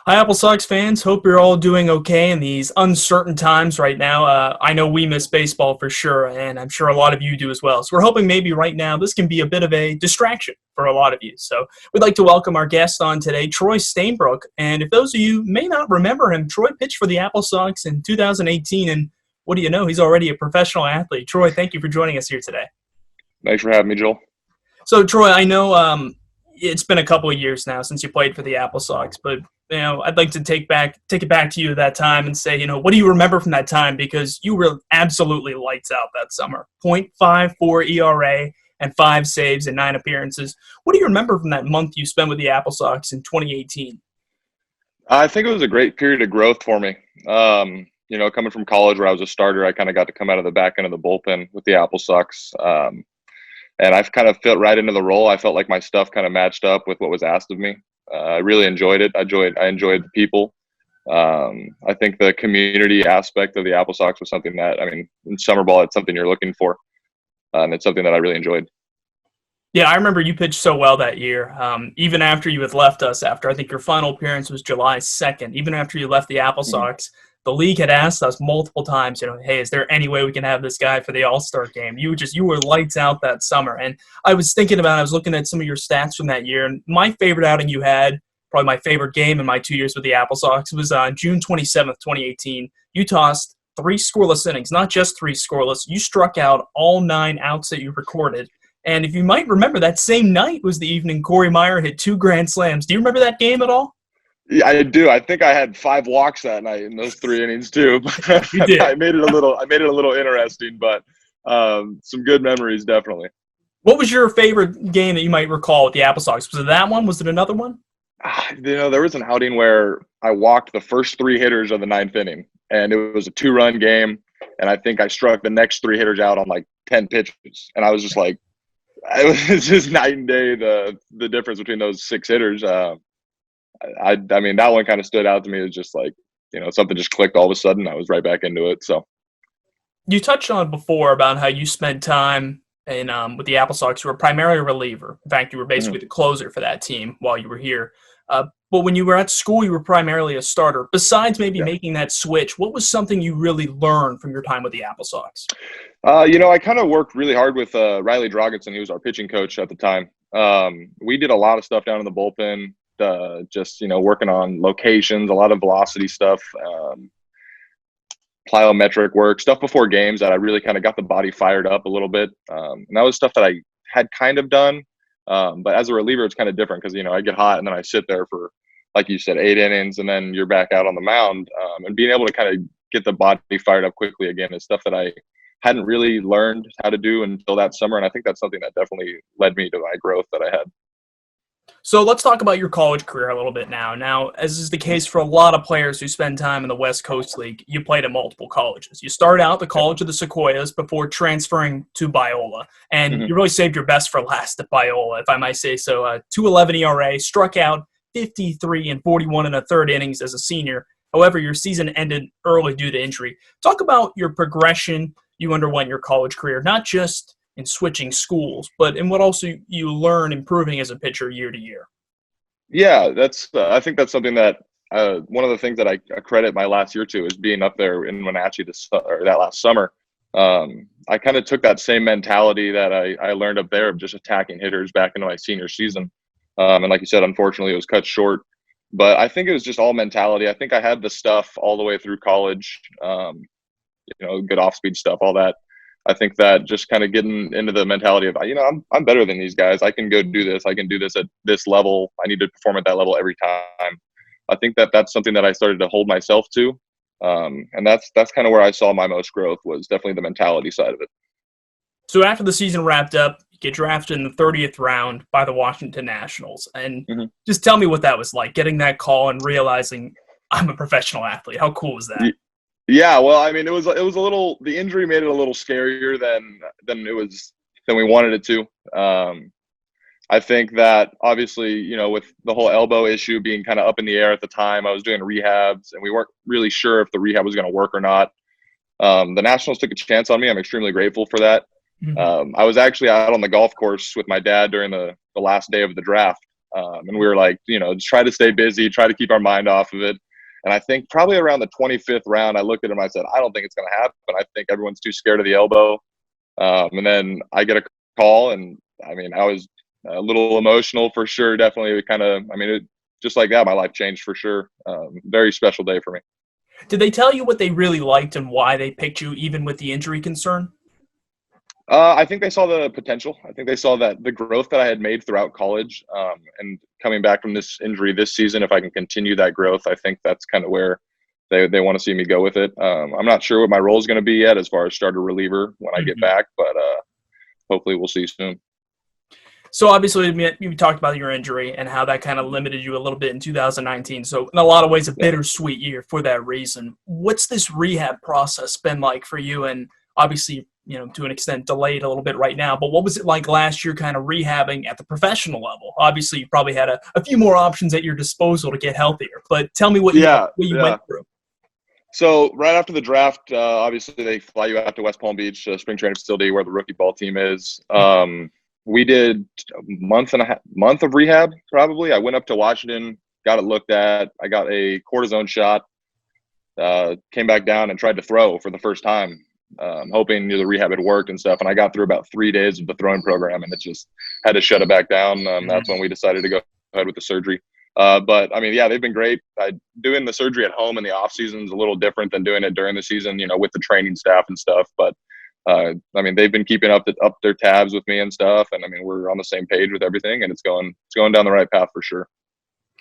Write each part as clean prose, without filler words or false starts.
Hi, AppleSox fans. Hope you're all doing okay in these uncertain times right now. I know we miss baseball for sure, and I'm sure a lot of you do as well. So we're hoping maybe right now this can be a bit of a distraction for a lot of you. So we'd like to welcome our guest on today, Troy Stainbrook. And if those of you may not remember him, Troy pitched for the AppleSox in 2018, and what do you know? He's already a professional athlete. Troy, thank you for joining us here today. Thanks for having me, Joel. So, Troy, I know it's been a couple of years now since you played for the Apple Sox, but I'd like to take it back to you at that time and say, what do you remember from that time? Because you were absolutely lights out that summer. .54 ERA and 5 saves and 9 appearances. What do you remember from that month you spent with the Apple Sox in 2018? I think it was a great period of growth for me. Coming from college where I was a starter, I kind of got to come out of the back end of the bullpen with the Apple Sox. And I've kind of fit right into the role. I felt like my stuff kind of matched up with what was asked of me. I really enjoyed it. I enjoyed the people. I think the community aspect of the Apple Sox was something that, in summer ball, it's something you're looking for. And it's something that I really enjoyed. Yeah, I remember you pitched so well that year. Even after you had left us, after I think your final appearance was July 2nd, even after you left the Apple Mhm. Sox, the league had asked us multiple times, hey, is there any way we can have this guy for the All-Star game? You were lights out that summer. And I was looking at some of your stats from that year, and my favorite outing you had, probably my favorite game in my 2 years with the Apple Sox, was on June 27th, 2018. You tossed 3 scoreless innings, not just 3 scoreless. You struck out all 9 outs that you recorded. And if you might remember, that same night was the evening Corey Meyer hit 2 grand slams. Do you remember that game at all? Yeah, I do. I think I had 5 walks that night in those 3 innings too. You did. I made it a little interesting, but some good memories definitely. What was your favorite game that you might recall with the Apple Sox? Was it that one? Was it another one? There was an outing where I walked the first 3 hitters of the 9th inning, and it was a 2-run game. And I think I struck the next 3 hitters out on like 10 pitches, and I was just like, it was just night and day the difference between those 6 hitters. That one kind of stood out to me as just like, something just clicked all of a sudden. I was right back into it. So You touched on before about how you spent time with the Apple Sox. You were primarily a reliever. In fact, you were mhm. basically the closer for that team while you were here. But when you were at school, you were primarily a starter. Besides maybe Yeah. making that switch, what was something you really learned from your time with the Apple Sox? I kind of worked really hard with Riley Drogensen. He was our pitching coach at the time. We did a lot of stuff down in the bullpen, just, working on locations, a lot of velocity stuff, plyometric work, stuff before games that I really kind of got the body fired up a little bit. And that was stuff that I had kind of done. But as a reliever, it's kind of different because, I get hot and then I sit there for, like you said, 8 innings and then you're back out on the mound. And being able to kind of get the body fired up quickly again is stuff that I hadn't really learned how to do until that summer. And I think that's something that definitely led me to my growth that I had. So let's talk about your college career a little bit now. Now, as is the case for a lot of players who spend time in the West Coast League, you played at multiple colleges. You started out the Yeah. College of the Sequoias before transferring to Biola, and Mhm. you really saved your best for last at Biola, if I might say so. 2.11 ERA, struck out 53 and 41 in the third innings as a senior. However, your season ended early due to injury. Talk about your progression you underwent in your college career, not just in switching schools, but in what also you learn improving as a pitcher year to year. Yeah, I think that's something that one of the things that I credit my last year to is being up there in Wenatchee or that last summer. I kind of took that same mentality that I learned up there of just attacking hitters back into my senior season. And like you said, unfortunately, it was cut short. But I think it was just all mentality. I think I had the stuff all the way through college, good off speed stuff, all that. I think that just kind of getting into the mentality of, I'm better than these guys. I can go do this. I can do this at this level. I need to perform at that level every time. I think that that's something that I started to hold myself to. And that's kind of where I saw my most growth was definitely the mentality side of it. So after the season wrapped up, you get drafted in the 30th round by the Washington Nationals. And Mhm. just tell me what that was like, getting that call and realizing I'm a professional athlete. How cool was that? Yeah, well, it was a little. The injury made it a little scarier than we wanted it to. I think that obviously, with the whole elbow issue being kind of up in the air at the time, I was doing rehabs, and we weren't really sure if the rehab was going to work or not. The Nationals took a chance on me. I'm extremely grateful for that. Mhm. I was actually out on the golf course with my dad during the last day of the draft, And we were like, just try to stay busy, try to keep our mind off of it. And I think probably around the 25th round, I looked at him, I said, I don't think it's going to happen. I think everyone's too scared of the elbow. And then I get a call, and I mean, I was a little emotional for sure. Definitely just like that, my life changed for sure. Very special day for me. Did they tell you what they really liked and why they picked you, even with the injury concern? I think they saw the potential. I think they saw that the growth that I had made throughout college, and coming back from this injury this season, if I can continue that growth, I think that's kind of where they want to see me go with it. I'm not sure what my role is going to be yet as far as starter reliever when I get back, but hopefully we'll see soon. So obviously you talked about your injury and how that kind of limited you a little bit in 2019. So in a lot of ways, a bittersweet year for that reason. What's this rehab process been like for you? And obviously, to an extent delayed a little bit right now, but what was it like last year kind of rehabbing at the professional level? Obviously, you probably had a few more options at your disposal to get healthier, but tell me what you went through. So right after the draft, obviously they fly you out to West Palm Beach, spring training facility where the rookie ball team is. We did a month of rehab, probably. I went up to Washington, got it looked at. I got a cortisone shot, came back down and tried to throw for the first time, hoping the rehab had worked and stuff. And I got through about 3 days of the throwing program, and it just had to shut it back down. That's when we decided to go ahead with the surgery. But I mean, yeah, they've been great. Doing the surgery at home in the off season is a little different than doing it during the season, with the training staff and stuff. But I mean, they've been keeping up their tabs with me and stuff. And I mean, we're on the same page with everything, and it's going down the right path for sure.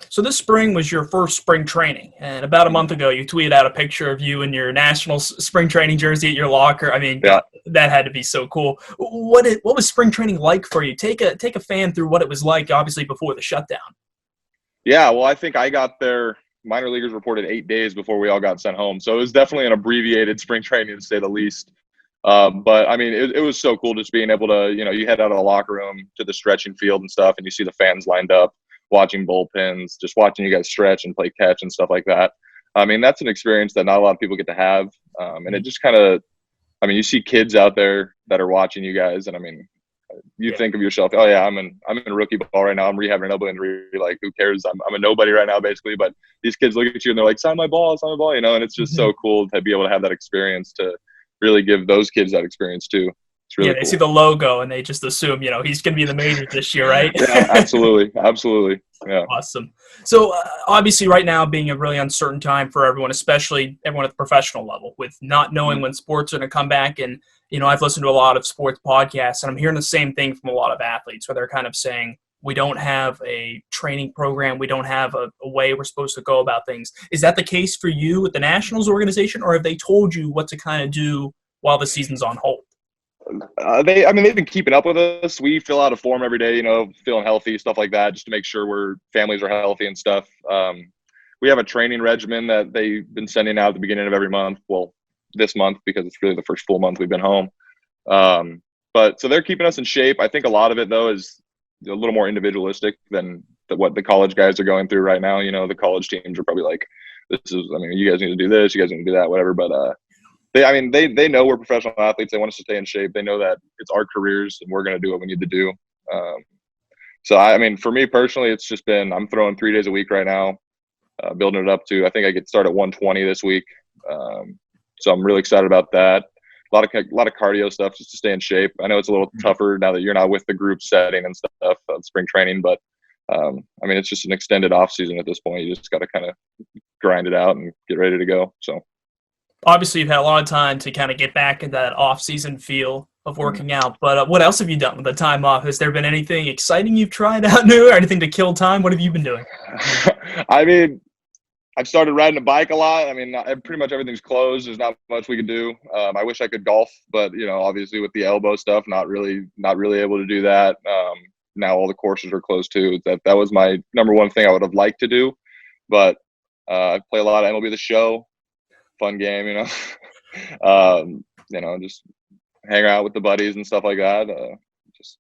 So this spring was your first spring training, and about a month ago, you tweeted out a picture of you in your national spring training jersey at your locker. I mean, God, that had to be so cool. What was spring training like for you? Take a fan through what it was like, obviously before the shutdown. Yeah, well, I think I got there. Minor leaguers reported 8 days before we all got sent home, so it was definitely an abbreviated spring training to say the least. But I mean, it was so cool just being able to, you head out of the locker room to the stretching field and stuff, and you see the fans lined up, watching bullpens, just watching you guys stretch and play catch and stuff like that. I mean, that's an experience that not a lot of people get to have. And it just kind of, I mean, you see kids out there that are watching you guys, and I mean, you think of yourself, oh yeah, I'm in rookie ball right now. I'm rehabbing an elbow injury. Like, who cares? I'm a nobody right now, basically. But these kids look at you and they're like, sign my ball, and it's just so cool to be able to have that experience, to really give those kids that experience too. It's really they cool. see the logo and they just assume, he's going to be in the majors this year, right? Yeah, absolutely. Yeah. Awesome. So obviously right now being a really uncertain time for everyone, especially everyone at the professional level, with not knowing when sports are going to come back. And, I've listened to a lot of sports podcasts, and I'm hearing the same thing from a lot of athletes where they're kind of saying, we don't have a training program. We don't have a way we're supposed to go about things. Is that the case for you with the Nationals organization, or have they told you what to kind of do while the season's on hold? They've been keeping up with us. We fill out a form every day, feeling healthy, stuff like that, just to make sure our families are healthy and stuff. We have a training regimen that they've been sending out at the beginning of every month. Well, this month, because it's really the first full month we've been home. But so they're keeping us in shape. I think a lot of it, though, is a little more individualistic than what the college guys are going through right now. The college teams are probably like, you guys need to do this, you guys need to do that, whatever. But they know we're professional athletes. They want us to stay in shape. They know that it's our careers and we're going to do what we need to do. So for me personally, it's just been, I'm throwing 3 days a week right now, building it up to, I think I get started at 120 this week. So I'm really excited about that. A lot of cardio stuff just to stay in shape. I know it's a little tougher now that you're not with the group setting and stuff of spring training, but it's just an extended off season at this point. You just got to kind of grind it out and get ready to go. So obviously you've had a lot of time to kind of get back in that off season feel of working out, but what else have you done with the time off? Has there been anything exciting you've tried out new, or anything to kill time? What have you been doing? I've started riding a bike a lot. Pretty much everything's closed. There's not much we can do. I wish I could golf, but obviously with the elbow stuff, not really able to do that. Now all the courses are closed too. That was my number one thing I would have liked to do, but I play a lot of MLB The Show, fun game. Just hang out with the buddies and stuff like that. Just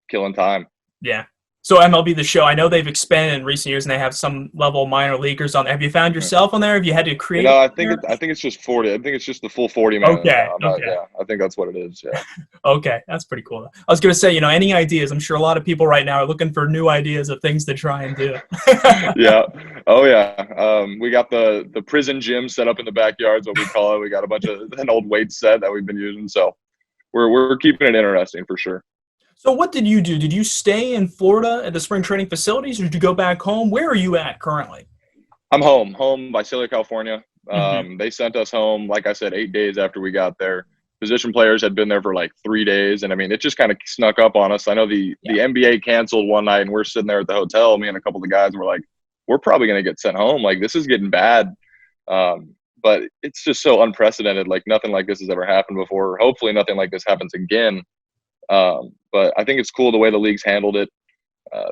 killing time. Yeah. So MLB The Show, I know they've expanded in recent years and they have some level of minor leaguers on there. Have you found yourself on there? Have you had to create I think there? I think it's just 40. I think it's just the full 40 man Okay, now. I'm not. okay. Yeah, I think that's what it is. Yeah. Okay, that's pretty cool. I was going to say, any ideas? I'm sure a lot of people right now are looking for new ideas of things to try and do. Yeah. Oh yeah. We got the prison gym set up in the backyard, is what we call it. We got a bunch of an old weight set that we've been using, so we're keeping it interesting for sure. So what did you do? Did you stay in Florida at the spring training facilities, or did you go back home? Where are you at currently? I'm home by Celia, California. Hmm. They sent us home, like I said, 8 days after we got there. Position players had been there for like 3 days, and I mean, it just kind of snuck up on us. I know the NBA canceled one night, and we're sitting there at the hotel, me and a couple of the guys, and we're like, we're probably going to get sent home. Like, this is getting bad. But it's just so unprecedented. Like, nothing like this has ever happened before. Hopefully, nothing like this happens again. But I think it's cool the way the league's handled it.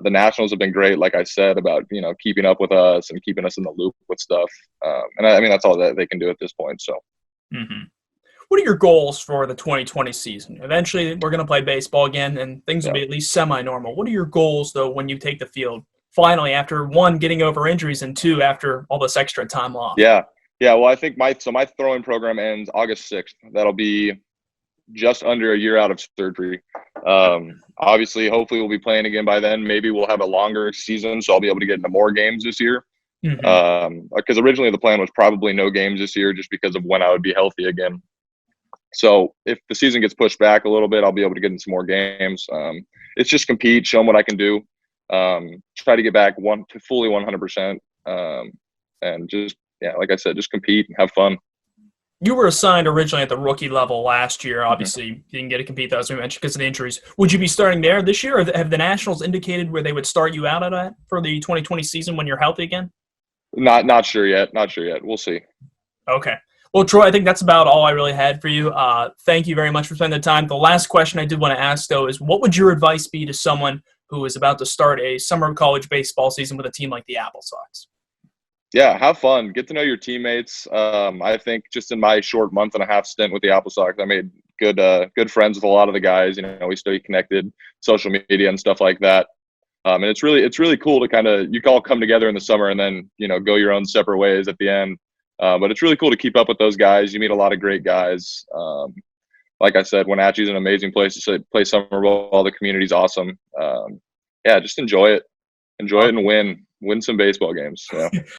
The Nationals have been great, like I said, about keeping up with us and keeping us in the loop with stuff. And I mean, that's all that they can do at this point. So, Hmm. What are your goals for the 2020 season? Eventually, we're going to play baseball again, and things will yeah, be at least semi-normal. What are your goals, though, when you take the field? Finally, after one, getting over injuries, and two, after all this extra time off. yeah, yeah. Well, I think my throwing program ends August 6th. That'll be just under a year out of surgery. Obviously, hopefully, we'll be playing again by then. Maybe we'll have a longer season, so I'll be able to get into more games this year. Hmm. Because originally the plan was probably no games this year, just because of when I would be healthy again. So if the season gets pushed back a little bit, I'll be able to get in some more games. It's just compete, show them what I can do, try to get back to fully 100%, and just like I said, just compete and have fun. You were assigned originally at the rookie level last year. Mhm. Obviously, you didn't get to compete, though, as we mentioned, because of the injuries. Would you be starting there this year, or have the Nationals indicated where they would start you out at that for the 2020 season when you're healthy again? Not sure yet. Not sure yet. We'll see. Okay. Well, Troy, I think that's about all I really had for you. Thank you very much for spending the time. The last question I did want to ask, though, is what would your advice be to someone who is about to start a summer college baseball season with a team like the AppleSox? Yeah, have fun. Get to know your teammates. I think just in my short month and a half stint with the AppleSox, I made good friends with a lot of the guys. We stay connected, social media and stuff like that. And it's really cool to kind of, you can all come together in the summer and then go your own separate ways at the end. But it's really cool to keep up with those guys. You meet a lot of great guys. Like I said, Wenatchee is an amazing place to play summer ball. The community's awesome. Yeah, just enjoy it and win some baseball games. Yeah.